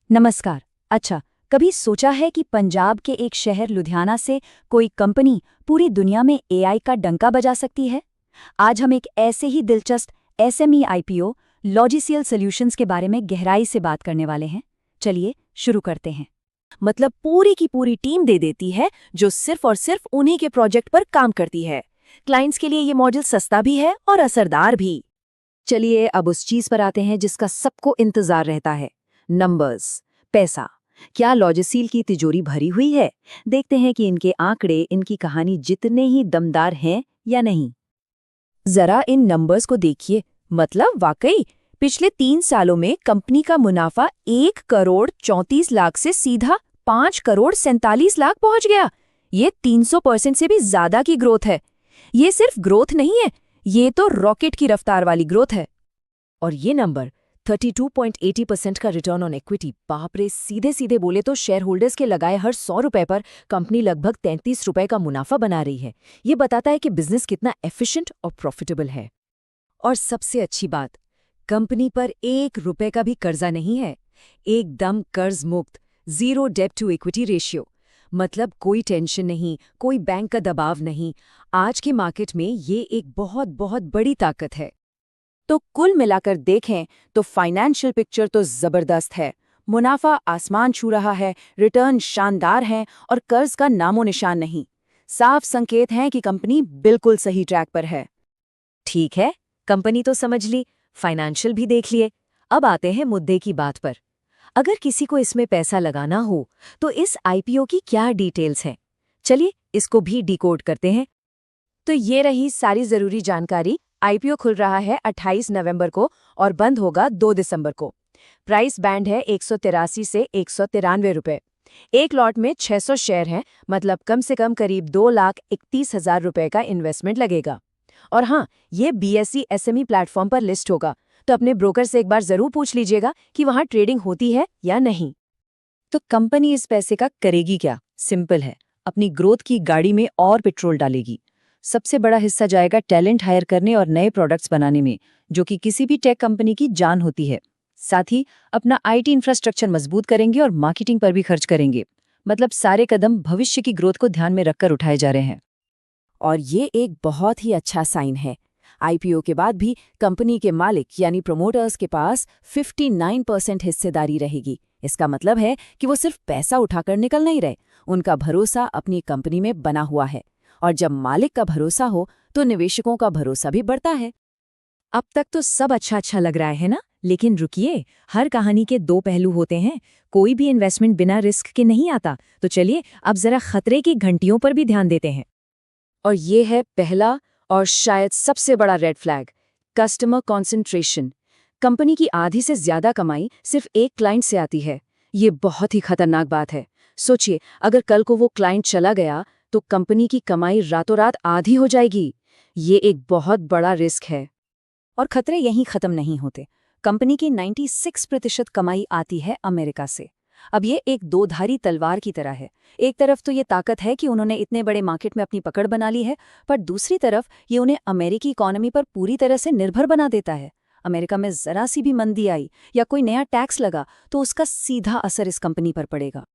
नमस्कार। अच्छा, कभी सोचा है कि पंजाब के एक शहर लुधियाना से कोई कंपनी पूरी दुनिया में एआई का डंका बजा सकती है? आज हम एक ऐसे ही दिलचस्प एसएमई आईपीओ लॉजिसियल सॉल्यूशंस के बारे में गहराई से बात करने वाले हैं। चलिए शुरू करते हैं। मतलब पूरी की पूरी टीम दे देती है जो सिर्फ और सिर्फ उन्हीं के प्रोजेक्ट पर काम करती है। क्लाइंट्स के लिए ये मॉडल सस्ता भी है और असरदार भी। चलिए अब उस चीज पर आते हैं जिसका सबको इंतजार रहता है, नंबर्स, पैसा। क्या लॉजिसील की तिजोरी भरी हुई है? देखते हैं कि इनके आंकड़े, इनकी कहानी जितने ही दमदार हैं या नहीं। जरा इन नंबर्स को देखिए। मतलब वाकई पिछले 3 सालों में कंपनी का मुनाफा 1 करोड़ 34 लाख से सीधा 5 करोड़ 47 लाख पहुंच गया। ये 300% से भी ज्यादा की ग्रोथ है। ये सिर्फ ग्रोथ नहीं है, ये तो रॉकेट की रफ्तार वाली ग्रोथ है। और ये नंबर 32.80% का रिटर्न ऑन इक्विटी, बाप रे, सीधे सीधे बोले तो शेयर होल्डर्स के लगाए हर 100 रुपए पर कंपनी लगभग 33 रुपए का मुनाफा बना रही है। ये बताता है कि बिजनेस कितना एफिशिएंट और प्रॉफिटेबल है। और सबसे अच्छी बात, कंपनी पर 1 रुपए का भी कर्जा नहीं है। एकदम कर्ज मुक्त, 0 डेब्ट टू इक्विटी रेशियो। मतलब कोई टेंशन नहीं, कोई बैंक का दबाव नहीं। आज के मार्केट में ये एक बहुत बहुत बड़ी ताकत है। तो कुल मिलाकर देखें तो फाइनेंशियल पिक्चर तो जबरदस्त है। मुनाफा आसमान छू रहा है, रिटर्न शानदार हैं और कर्ज का नामो निशान नहीं। साफ संकेत हैं कि कंपनी बिल्कुल सही ट्रैक पर है। ठीक है, कंपनी तो समझ ली, फाइनेंशियल भी देख लिए। अब आते हैं मुद्दे की बात पर। अगर किसी को इसमें पैसा लगाना हो तो इस आईपीओ की क्या डिटेल्स हैं? चलिए इसको भी डिकोड करते हैं। तो ये रही सारी जरूरी जानकारी। आईपीओ खुल रहा है 28 नवंबर को और बंद होगा 2 दिसंबर को। प्राइस बैंड है 183 से 193 रुपए। एक लॉट में 600 शेयर हैं, मतलब कम से कम करीब 2,31,000 रुपए का इन्वेस्टमेंट लगेगा। और हाँ, ये बीएसई एसएमई प्लेटफॉर्म पर लिस्ट होगा, तो अपने ब्रोकर से एक बार जरूर पूछ लीजिएगा कि वहाँ ट्रेडिंग होती है या नहीं। तो कंपनी इस पैसे का करेगी क्या? सिंपल है, अपनी ग्रोथ की गाड़ी में और पेट्रोल डालेगी। सबसे बड़ा हिस्सा जाएगा टैलेंट हायर करने और नए प्रोडक्ट्स बनाने में, जो कि किसी भी टेक कंपनी की जान होती है। साथ ही अपना आईटी इंफ्रास्ट्रक्चर मजबूत करेंगे और मार्केटिंग पर भी खर्च करेंगे। मतलब सारे कदम भविष्य की ग्रोथ को ध्यान में रखकर उठाए जा रहे हैं। और ये एक बहुत ही अच्छा साइन है। आईपीओ के बाद भी कंपनी के मालिक यानी प्रमोटर्स के पास 59% हिस्सेदारी रहेगी। इसका मतलब है कि वो सिर्फ पैसा उठाकर निकल नहीं रहे, उनका भरोसा अपनी कंपनी में बना हुआ है। और जब मालिक का भरोसा हो तो निवेशकों का भरोसा भी बढ़ता है। अब तक तो सब अच्छा अच्छा लग रहा है ना? लेकिन रुकिए, हर कहानी के 2 पहलू होते हैं। कोई भी इन्वेस्टमेंट बिना रिस्क के नहीं आता। तो चलिए अब जरा खतरे की घंटियों पर भी ध्यान देते हैं। और ये है पहला और शायद सबसे बड़ा red flag, customer concentration. Company की आधी से ज्यादा कमाई सिर्फ एक क्लाइंट से आती है। ये बहुत ही खतरनाक बात है। सोचिए, अगर कल को वो क्लाइंट चला गया तो कंपनी की कमाई रातों रात आधी हो जाएगी। ये एक बहुत बड़ा रिस्क है। और खतरे यहीं खत्म नहीं होते। कंपनी की 96% कमाई आती है अमेरिका से। अब ये एक दोधारी तलवार की तरह है। एक तरफ तो ये ताकत है कि उन्होंने इतने बड़े मार्केट में अपनी पकड़ बना ली है, पर दूसरी तरफ ये उन्हें अमेरिकी इकोनॉमी पर पूरी तरह से निर्भर बना देता है। अमेरिका में जरा सी भी मंदी आई या कोई नया टैक्स लगा तो उसका सीधा असर इस कंपनी पर पड़ेगा।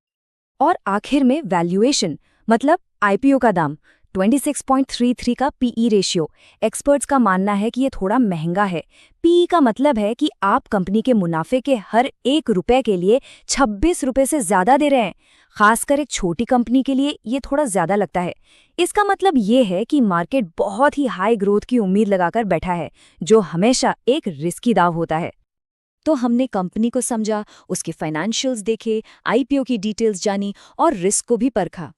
और आखिर में वैल्यूएशन, मतलब आईपीओ का दाम। 26.33 का पीई रेशियो। एक्सपर्ट्स का मानना है कि ये थोड़ा महंगा है। पीई का मतलब है कि आप कंपनी के मुनाफे के हर 1 रुपए के लिए 26 रुपए से ज्यादा दे रहे हैं। खासकर एक छोटी कंपनी के लिए ये थोड़ा ज्यादा लगता है। इसका मतलब ये है कि मार्केट बहुत ही हाई ग्रोथ की उम्मीद लगाकर बैठा है, जो हमेशा एक रिस्की दाव होता है। तो हमने कंपनी को समझा, उसके फाइनेंशियल्स देखे, आईपीओ की डिटेल्स जानी और रिस्क को भी परखा।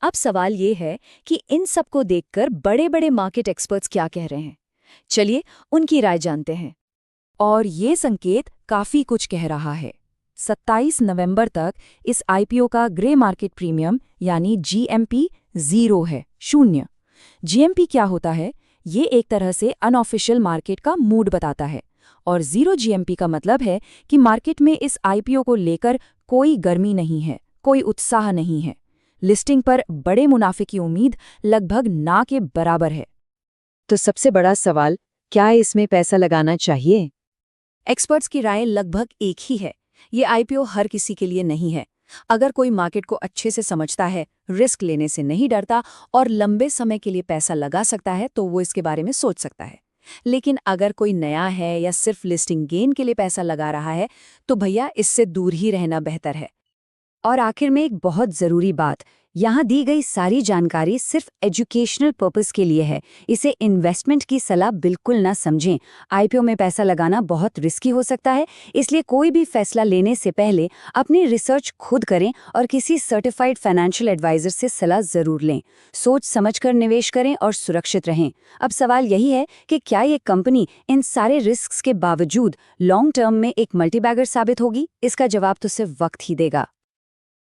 अब सवाल ये है कि इन सब को देखकर बड़े बड़े मार्केट एक्सपर्ट्स क्या कह रहे हैं। चलिए उनकी राय जानते हैं। और ये संकेत काफी कुछ कह रहा है। 27 नवंबर तक इस आईपीओ का ग्रे मार्केट प्रीमियम यानी जीएमपी 0 है, 0। जीएमपी क्या होता है? ये एक तरह से अनऑफिशियल मार्केट का मूड बताता है। और 0 जीएमपी का मतलब है कि मार्केट में इस आईपीओ को लेकर कोई गर्मी नहीं है, कोई उत्साह नहीं है। लिस्टिंग पर बड़े मुनाफे की उम्मीद लगभग ना के बराबर है। तो सबसे बड़ा सवाल, क्या इसमें पैसा लगाना चाहिए? एक्सपर्ट्स की राय लगभग एक ही है। ये आईपीओ हर किसी के लिए नहीं है। अगर कोई मार्केट को अच्छे से समझता है, रिस्क लेने से नहीं डरता और लंबे समय के लिए पैसा लगा सकता है तो वो इसके बारे में सोच सकता है। लेकिन अगर कोई नया है या सिर्फ लिस्टिंग गेन के लिए पैसा लगा रहा है तो भैया इससे दूर ही रहना बेहतर है। और आखिर में एक बहुत ज़रूरी बात, यहाँ दी गई सारी जानकारी सिर्फ एजुकेशनल पर्पस के लिए है। इसे इन्वेस्टमेंट की सलाह बिल्कुल ना समझें। आईपीओ में पैसा लगाना बहुत रिस्की हो सकता है, इसलिए कोई भी फैसला लेने से पहले अपनी रिसर्च खुद करें और किसी सर्टिफाइड फाइनेंशियल एडवाइजर से सलाह ज़रूर लें। सोच समझकर निवेश करें और सुरक्षित रहें। अब सवाल यही है कि क्या ये कंपनी इन सारे रिस्क्स के बावजूद लॉन्ग टर्म में एक मल्टीबैगर साबित होगी? इसका जवाब तो सिर्फ वक्त ही देगा।